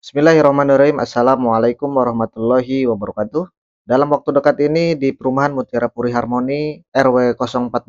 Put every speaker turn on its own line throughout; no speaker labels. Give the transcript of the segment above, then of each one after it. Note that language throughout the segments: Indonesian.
Bismillahirrahmanirrahim. Assalamualaikum warahmatullahi wabarakatuh. Dalam waktu dekat ini di Perumahan Mutiara Puri Harmoni RW 014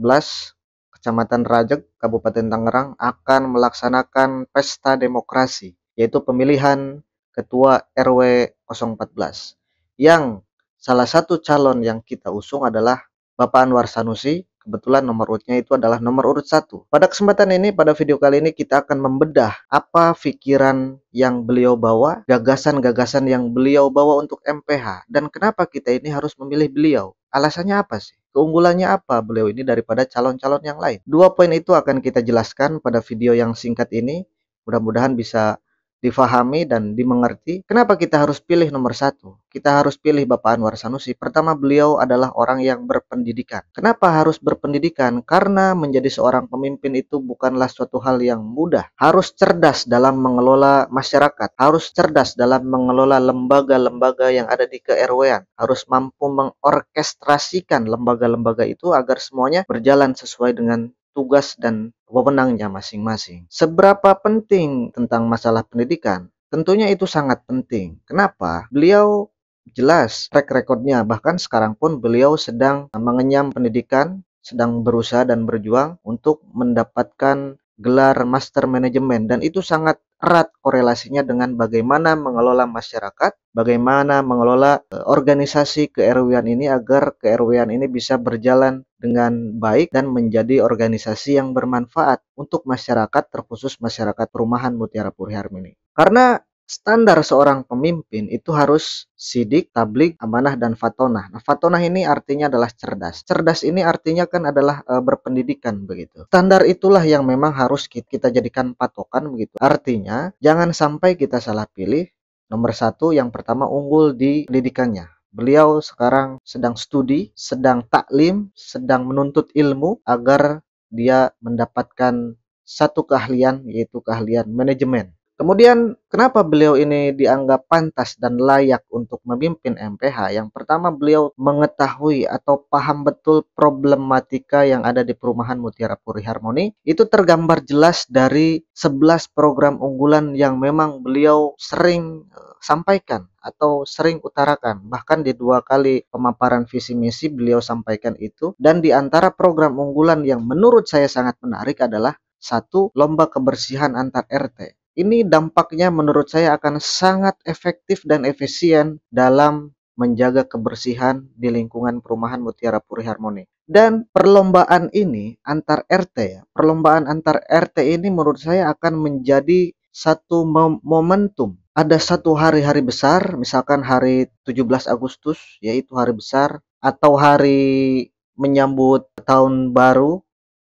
Kecamatan Rajek, Kabupaten Tangerang akan melaksanakan pesta demokrasi, yaitu pemilihan ketua RW 014. Yang salah satu calon yang kita usung adalah Bapak Anwar Sanusi. Kebetulan nomor urutnya itu adalah nomor urut 1. Pada kesempatan ini, pada video kali ini kita akan membedah apa pikiran yang beliau bawa, gagasan-gagasan yang beliau bawa untuk MPH, dan kenapa kita ini harus memilih beliau. Alasannya apa sih? Keunggulannya apa beliau ini daripada calon-calon yang lain? Dua poin itu akan kita jelaskan pada video yang singkat ini. Mudah-mudahan bisa difahami dan dimengerti. Kenapa kita harus pilih nomor 1? Kita harus pilih Bapak Anwar Sanusi. Pertama, beliau adalah orang yang berpendidikan. Kenapa harus berpendidikan? Karena menjadi seorang pemimpin itu bukanlah suatu hal yang mudah. Harus cerdas dalam mengelola masyarakat, harus cerdas dalam mengelola lembaga-lembaga yang ada di ke-RW-an, harus mampu mengorkestrasikan lembaga-lembaga itu agar semuanya berjalan sesuai dengan tugas dan wewenangnya masing-masing. Seberapa penting tentang masalah pendidikan? Tentunya itu sangat penting. Kenapa? Beliau jelas track recordnya, bahkan sekarang pun beliau sedang mengenyam pendidikan, sedang berusaha dan berjuang untuk mendapatkan gelar Master Manajemen, dan itu sangat erat korelasinya dengan bagaimana mengelola masyarakat, bagaimana mengelola organisasi ke-RW-an ini agar ke-RW-an ini bisa berjalan dengan baik dan menjadi organisasi yang bermanfaat untuk masyarakat, terkhusus masyarakat Perumahan Mutiara Puri Harmoni. Karena standar seorang pemimpin itu harus sidik, tablik, amanah, dan fatonah. Nah, fatonah ini artinya adalah cerdas. Cerdas ini artinya kan adalah berpendidikan begitu. Standar itulah yang memang harus kita jadikan patokan begitu. Artinya, jangan sampai kita salah pilih. Nomor 1, yang pertama unggul di pendidikannya. Beliau sekarang sedang studi, sedang taklim, sedang menuntut ilmu agar dia mendapatkan satu keahlian, yaitu keahlian manajemen. Kemudian kenapa beliau ini dianggap pantas dan layak untuk memimpin MPH? Yang pertama, beliau mengetahui atau paham betul problematika yang ada di Perumahan Mutiara Puri Harmoni. Itu tergambar jelas dari 11 program unggulan yang memang beliau sering sampaikan atau sering utarakan. Bahkan di 2 kali pemaparan visi misi beliau sampaikan itu. Dan di antara program unggulan yang menurut saya sangat menarik adalah 1, lomba kebersihan antar RT. Ini dampaknya menurut saya akan sangat efektif dan efisien dalam menjaga kebersihan di lingkungan Perumahan Mutiara Puri Harmoni. Dan perlombaan ini antar RT ya, perlombaan antar RT ini menurut saya akan menjadi satu momentum. Ada satu hari-hari besar, misalkan hari 17 Agustus, yaitu hari besar, atau hari menyambut tahun baru,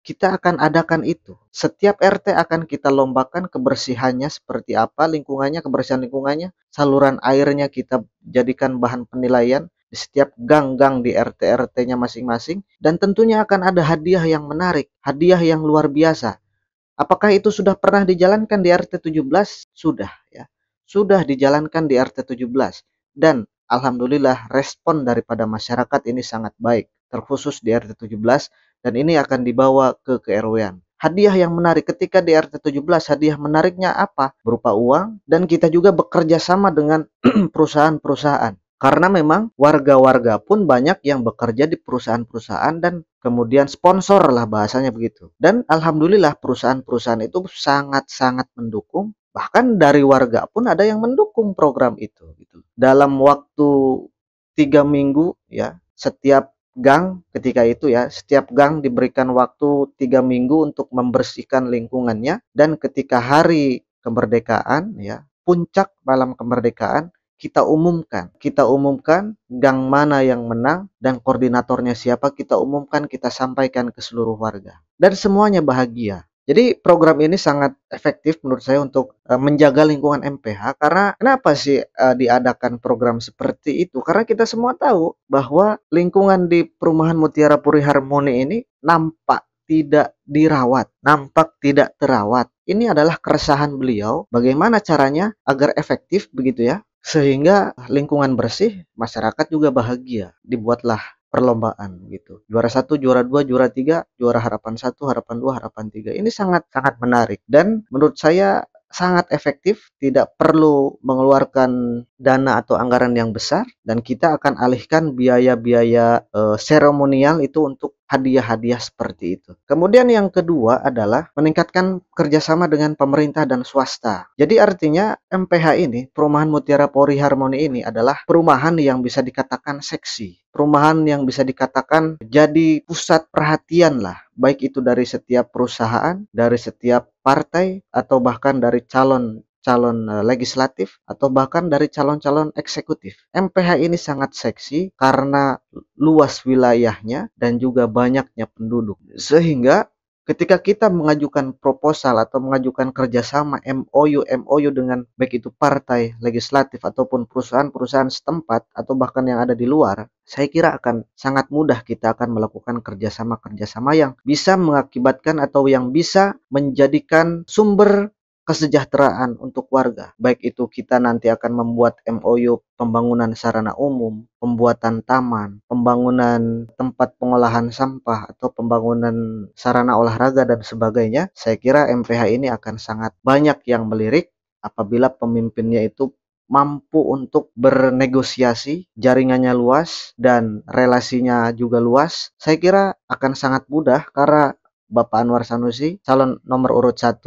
kita akan adakan itu. Setiap RT akan kita lombakan kebersihannya seperti apa, lingkungannya, kebersihan lingkungannya, saluran airnya kita jadikan bahan penilaian di setiap gang-gang di RT-RT-nya masing-masing, dan tentunya akan ada hadiah yang menarik, hadiah yang luar biasa. Apakah itu sudah pernah dijalankan di RT 17? Sudah ya. Sudah dijalankan di RT 17 dan alhamdulillah respon daripada masyarakat ini sangat baik, terkhusus di RT 17, dan ini akan dibawa ke RW-an. Hadiah yang menarik ketika di RT 17, hadiah menariknya apa? Berupa uang, dan kita juga bekerja sama dengan perusahaan-perusahaan. Karena memang warga-warga pun banyak yang bekerja di perusahaan-perusahaan dan kemudian sponsor lah bahasanya begitu. Dan alhamdulillah perusahaan-perusahaan itu sangat-sangat mendukung. Bahkan dari warga pun ada yang mendukung program itu gitu. Dalam waktu 3 minggu ya, setiap gang ketika itu ya, setiap gang diberikan waktu 3 minggu untuk membersihkan lingkungannya, dan ketika hari kemerdekaan ya, puncak malam kemerdekaan, kita umumkan gang mana yang menang dan koordinatornya siapa, kita umumkan, kita sampaikan ke seluruh warga, dan semuanya bahagia. Jadi program ini sangat efektif menurut saya untuk menjaga lingkungan MPH. Karena kenapa sih diadakan program seperti itu? Karena kita semua tahu bahwa lingkungan di Perumahan Mutiara Puri Harmoni ini nampak tidak dirawat, nampak tidak terawat. Ini adalah keresahan beliau, bagaimana caranya agar efektif begitu ya, sehingga lingkungan bersih, masyarakat juga bahagia. Dibuatlah perlombaan gitu. Juara 1, juara 2, juara 3, juara harapan 1, harapan 2, harapan 3. Ini sangat-sangat menarik dan menurut saya sangat efektif, tidak perlu mengeluarkan dana atau anggaran yang besar, dan kita akan alihkan biaya-biaya seremonial itu untuk hadiah-hadiah seperti itu. Kemudian yang kedua adalah meningkatkan kerjasama dengan pemerintah dan swasta. Jadi artinya MPH ini, Perumahan Mutiara Polri Harmoni ini adalah perumahan yang bisa dikatakan seksi. Perumahan yang bisa dikatakan jadi pusat perhatian lah, baik itu dari setiap perusahaan, dari setiap partai, atau bahkan dari calon legislatif, atau bahkan dari calon-calon eksekutif. MPH ini sangat seksi karena luas wilayahnya dan juga banyaknya penduduk. Sehingga ketika kita mengajukan proposal atau mengajukan kerjasama MOU dengan baik itu partai, legislatif, ataupun perusahaan-perusahaan setempat, atau bahkan yang ada di luar, saya kira akan sangat mudah kita akan melakukan kerjasama-kerjasama yang bisa mengakibatkan atau yang bisa menjadikan sumber kesejahteraan untuk warga. Baik itu kita nanti akan membuat MOU pembangunan sarana umum, pembuatan taman, pembangunan tempat pengolahan sampah, atau pembangunan sarana olahraga dan sebagainya. Saya kira MPH ini akan sangat banyak yang melirik apabila pemimpinnya itu mampu untuk bernegosiasi, jaringannya luas, dan relasinya juga luas. Saya kira akan sangat mudah karena Bapak Anwar Sanusi, calon nomor urut 1,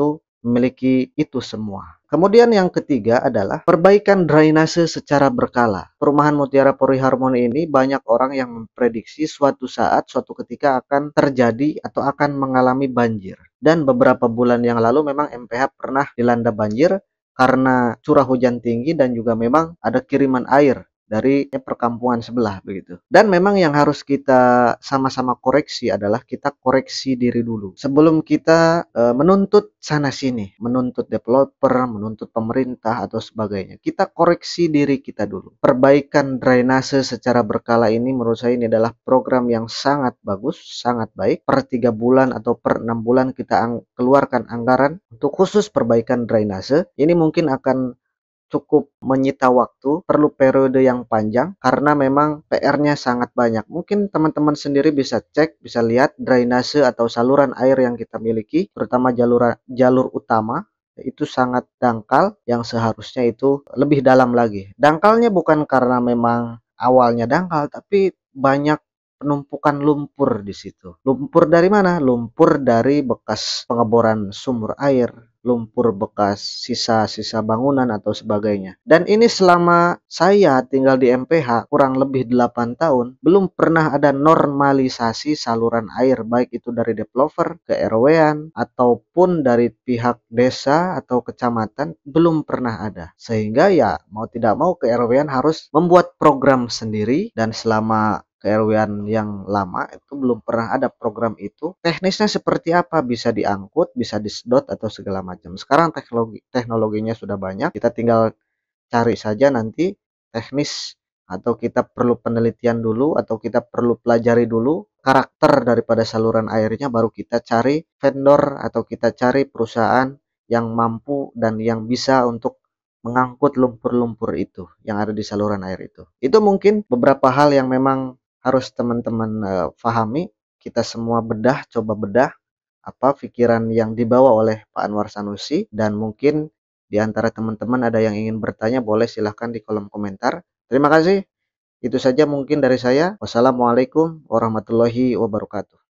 memiliki itu semua. Kemudian yang ketiga adalah perbaikan drainase secara berkala. Perumahan Mutiara Polri Harmoni ini banyak orang yang memprediksi suatu saat, suatu ketika akan terjadi atau akan mengalami banjir. Dan beberapa bulan yang lalu memang MPH pernah dilanda banjir karena curah hujan tinggi dan juga memang ada kiriman air dari perkampungan sebelah begitu. Dan memang yang harus kita sama-sama koreksi adalah kita koreksi diri dulu. Sebelum kita menuntut sana sini, menuntut developer, menuntut pemerintah atau sebagainya. Kita koreksi diri kita dulu. Perbaikan drainase secara berkala ini menurut saya ini adalah program yang sangat bagus, sangat baik. Per 3 bulan atau per 6 bulan kita keluarkan anggaran untuk khusus perbaikan drainase. Ini mungkin akan cukup menyita waktu, perlu periode yang panjang karena memang PR-nya sangat banyak. Mungkin teman-teman sendiri bisa cek, bisa lihat drainase atau saluran air yang kita miliki, terutama jalur utama, itu sangat dangkal, yang seharusnya itu lebih dalam lagi. Dangkalnya bukan karena memang awalnya dangkal, tapi banyak penumpukan lumpur di situ. Lumpur dari mana? Lumpur dari bekas pengeboran sumur air, lumpur bekas sisa-sisa bangunan atau sebagainya. Dan ini selama saya tinggal di MPH kurang lebih 8 tahun, belum pernah ada normalisasi saluran air, baik itu dari developer ke RW-an ataupun dari pihak desa atau kecamatan, belum pernah ada. Sehingga ya mau tidak mau ke RW-an harus membuat program sendiri, dan selama ke-RW-an yang lama itu belum pernah ada program itu. Teknisnya seperti apa? Bisa diangkut, bisa disedot atau segala macam. Sekarang teknologinya sudah banyak, kita tinggal cari saja nanti teknis, atau kita perlu penelitian dulu, atau kita perlu pelajari dulu karakter daripada saluran airnya, baru kita cari vendor atau kita cari perusahaan yang mampu dan yang bisa untuk mengangkut lumpur-lumpur itu yang ada di saluran air itu. Itu mungkin beberapa hal yang memang harus teman-teman pahami. Kita semua coba bedah apa pikiran yang dibawa oleh Pak Anwar Sanusi, dan mungkin di antara teman-teman ada yang ingin bertanya, boleh silahkan di kolom komentar. Terima kasih. Itu saja mungkin dari saya. Wassalamualaikum warahmatullahi wabarakatuh.